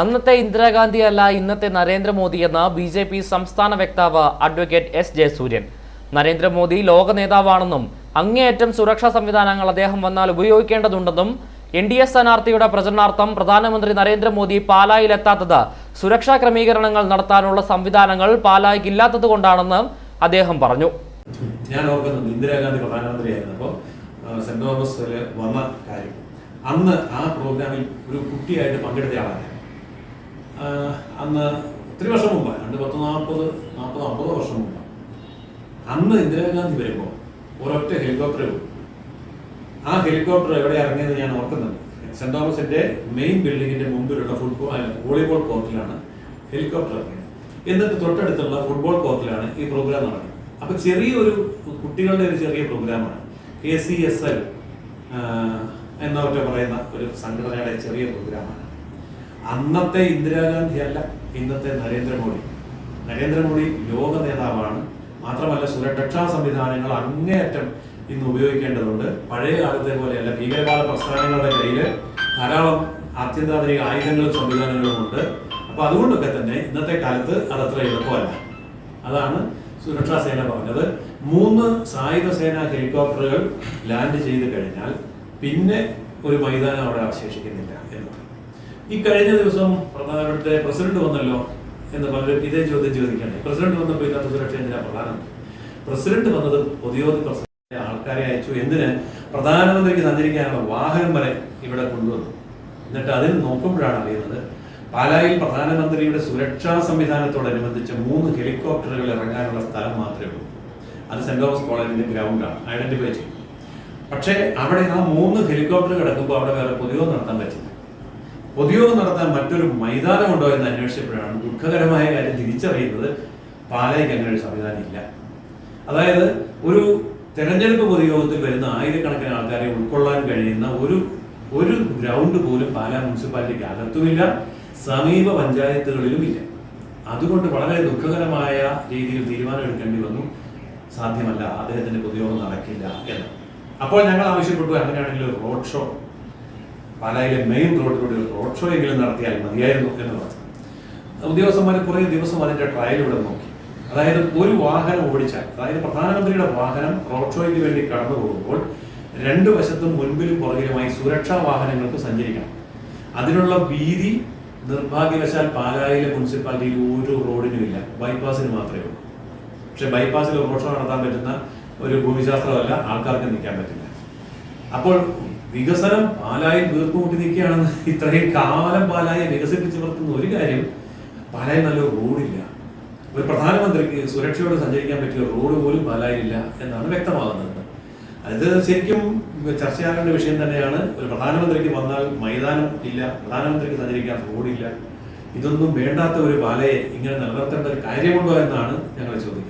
അന്നത്തെ ഇന്ദിരാഗാന്ധി അല്ല ഇന്നത്തെ നരേന്ദ്രമോദിയെന്ന് BJP സംസ്ഥാന വക്താവ് അഡ്വക്കേറ്റ് എസ് ജയസൂര്യൻ. നരേന്ദ്രമോദി ലോക നേതാവാണെന്നും അങ്ങേയറ്റം സുരക്ഷാ സംവിധാനങ്ങൾ അദ്ദേഹം വന്നാൽ ഉപയോഗിക്കേണ്ടതുണ്ടെന്നും NDA സ്ഥാനാർത്ഥിയുടെ പ്രചരണാർത്ഥം പ്രധാനമന്ത്രി നരേന്ദ്രമോദി പാലായിലെത്താത്തത് സുരക്ഷാ ക്രമീകരണങ്ങൾ നടത്താനുള്ള സംവിധാനങ്ങൾ പാലായിക്കില്ലാത്തതുകൊണ്ടാണെന്ന് അദ്ദേഹം പറഞ്ഞു. ഞാൻ ഓർക്കുന്നുണ്ട്, ഇന്ദിരാഗാന്ധി പ്രധാനമന്ത്രിയായിരുന്നപ്പോൾ സെന്റ് തോമസിൽ വന്ന കാര്യം. അന്ന് ആ പ്രോഗ്രാമിൽ ഒരു കുട്ടിയായിട്ട് പങ്കെടുത്ത ആളാണ്. അന്ന് ഒത്തിരി വർഷം മുമ്പാണ്, 40-50 വർഷം മുമ്പ്. അന്ന് ഇന്ദിരാഗാന്ധി വരുമ്പോൾ ഒരൊറ്റ ഹെലികോപ്റ്റർ. ആ ഹെലികോപ്റ്റർ എവിടെ ഇറങ്ങിയത് ഞാൻ ഓർക്കുന്നുണ്ട്. സെന്റ് തോമസിന്റെ മെയിൻ ബിൽഡിങ്ങിന്റെ മുമ്പിലുള്ള വോളിബോൾ കോർട്ടിലാണ് ഹെലികോപ്റ്റർ ഇറങ്ങിയത്. എന്നിട്ട് തൊട്ടടുത്തുള്ള ഫുട്ബോൾ കോർട്ടിലാണ് ഈ പ്രോഗ്രാം നടന്നത്. അപ്പൊ ചെറിയൊരു കുട്ടികളുടെ ഒരു ചെറിയ പ്രോഗ്രാമാണ്. KCSL എന്നൊക്കെ പറയുന്ന ഒരു സംഘടനയുടെ ചെറിയ പ്രോഗ്രാമാണ്. അന്നത്തെ ഇന്ദിരാഗാന്ധി അല്ല ഇന്നത്തെ നരേന്ദ്രമോദി ലോക നേതാവാണ്. മാത്രമല്ല, സുരക്ഷാ സംവിധാനങ്ങൾ അങ്ങേയറ്റം ഇന്ന് ഉപയോഗിക്കേണ്ടതുണ്ട്. പഴയ കാലത്തെ പോലെയല്ല. ഭീകരവാദ പ്രസ്ഥാനങ്ങളുടെ കയ്യിൽ ധാരാളം അത്യന്താധുനിക ആയുധങ്ങളും സംവിധാനങ്ങളും ഉണ്ട്. അപ്പൊ അതുകൊണ്ടൊക്കെ തന്നെ ഇന്നത്തെ കാലത്ത് അതത്ര എളുപ്പമല്ല. അതാണ് സുരക്ഷാ സേന പറഞ്ഞത്. 3 സായുധ സേന ഹെലികോപ്റ്ററുകൾ ലാൻഡ് ചെയ്ത് കഴിഞ്ഞാൽ പിന്നെ ഒരു മൈതാനം അവിടെ അവശേഷിക്കുന്നില്ല എന്ന് പറഞ്ഞു. ഈ കഴിഞ്ഞ ദിവസം ഇവിടുത്തെ പ്രസിഡന്റ് വന്നല്ലോ എന്ന് പലരും ഇതേ ചോദ്യം ചോദിക്കണ്ടേ. പ്രസിഡന്റ് വന്നപ്പോൾ ഇല്ലാത്ത സുരക്ഷ എന്തിനാ പ്രധാനം? പ്രസിഡന്റ് വന്നത് പൊതുയോഗ ആൾക്കാരെ അയച്ചു. എന്തിന്? പ്രധാനമന്ത്രിക്ക് സഞ്ചരിക്കാനുള്ള വാഹനം വരെ ഇവിടെ കൊണ്ടുവന്നു. എന്നിട്ട് അതിൽ നോക്കുമ്പോഴാണ് അറിയുന്നത്, പാലായിൽ പ്രധാനമന്ത്രിയുടെ സുരക്ഷാ സംവിധാനത്തോടനുബന്ധിച്ച് 3 ഹെലികോപ്റ്ററുകൾ ഇറങ്ങാനുള്ള സ്ഥലം മാത്രമേ ഉള്ളൂ. അത് സെന്റ് തോമസ് കോളേജിന്റെ ഗ്രൗണ്ടാണ്, ഐഡന്റിഫൈ ചെയ്യും. പക്ഷേ അവിടെ ആ 3 ഹെലികോപ്റ്റർ കിടക്കുമ്പോൾ അവിടെ വേറെ പൊതുയോഗം നടത്താൻ പറ്റില്ല. പൊതുയോഗം നടത്താൻ മറ്റൊരു മൈതാനം ഉണ്ടോ എന്ന് അന്വേഷിച്ചപ്പോഴാണ് ദുഃഖകരമായ കാര്യം തിരിച്ചറിയുന്നത്, പാലായ്ക്ക് അങ്ങനെ ഒരു സംവിധാനം ഇല്ല. അതായത് ഒരു തെരഞ്ഞെടുപ്പ് പൊതുയോഗത്തിൽ വരുന്ന ആയിരക്കണക്കിന് ആൾക്കാരെ ഉൾക്കൊള്ളാൻ കഴിയുന്ന ഒരു ഗ്രൗണ്ട് പോലും പാലാ മുനിസിപ്പാലിറ്റിക്ക് അകത്തുമില്ല, സമീപ പഞ്ചായത്തുകളിലുമില്ല. അതുകൊണ്ട് വളരെ ദുഃഖകരമായ രീതിയിൽ തീരുമാനമെടുക്കേണ്ടി വന്നു. സാധ്യമല്ല, അദ്ദേഹത്തിന്റെ പൊതുയോഗം നടക്കില്ല എന്ന്. അപ്പോൾ ഞങ്ങൾ ആവശ്യപ്പെട്ടു, അങ്ങനെയാണെങ്കിൽ ഒരു റോഡ് ഷോ, പാലായിലെ മെയിൻ റോഡിലൂടെ ഒരു റോഡ് ഷോ എങ്കിലും നടത്തിയാൽ മതിയായിരുന്നു എന്ന് പറഞ്ഞു. ഉദ്യോഗസ്ഥന്മാർ കുറേ ദിവസം അതിന്റെ ട്രയൽ ഇവിടെ നോക്കി. അതായത് ഒരു വാഹനം ഓടിച്ചാൽ, അതായത് പ്രധാനമന്ത്രിയുടെ വാഹനം റോഡ് ഷോയ്ക്ക് വേണ്ടി കടന്നു പോകുമ്പോൾ 2 വശത്തും മുൻപിലും പുറകിലുമായി സുരക്ഷാ വാഹനങ്ങൾക്ക് സഞ്ചരിക്കണം. അതിനുള്ള വീതി നിർഭാഗ്യവശാൽ പാലായിലെ മുനിസിപ്പാലിറ്റിയിൽ ഒരു റോഡിനുമില്ല, ബൈപ്പാസിന് മാത്രമേ ഉള്ളൂ. പക്ഷെ ബൈപ്പാസിൽ റോഡ് ഷോ നടത്താൻ പറ്റുന്ന ഒരു ഭൂമിശാസ്ത്രമല്ല, ആൾക്കാർക്ക് നിൽക്കാൻ പറ്റില്ല. അപ്പോൾ വികസനം പാലായിൽ വീർപ്പുമുട്ടി നിൽക്കുകയാണെന്ന്. ഇത്രയും കാലം പാലായെ വികസിപ്പിച്ച് നിർത്തുന്ന ഒരു കാര്യം, പാലായിൽ നല്ലൊരു റോഡില്ല. ഒരു പ്രധാനമന്ത്രിക്ക് സുരക്ഷയോട് സഞ്ചരിക്കാൻ പറ്റിയ റോഡ് പോലും പാലായിലില്ല എന്നാണ് വ്യക്തമാകുന്നത്. അത് ശരിക്കും ചർച്ചയാകേണ്ട വിഷയം തന്നെയാണ്. ഒരു പ്രധാനമന്ത്രിക്ക് വന്നാൽ മൈതാനം ഇല്ല, പ്രധാനമന്ത്രിക്ക് സഞ്ചരിക്കാൻ റോഡില്ല. ഇതൊന്നും വേണ്ടാത്ത ഒരു പാലയെ ഇങ്ങനെ നിലനിർത്തേണ്ട ഒരു കാര്യമുണ്ടോ എന്നാണ് ഞങ്ങൾ ചോദിക്കുന്നത്.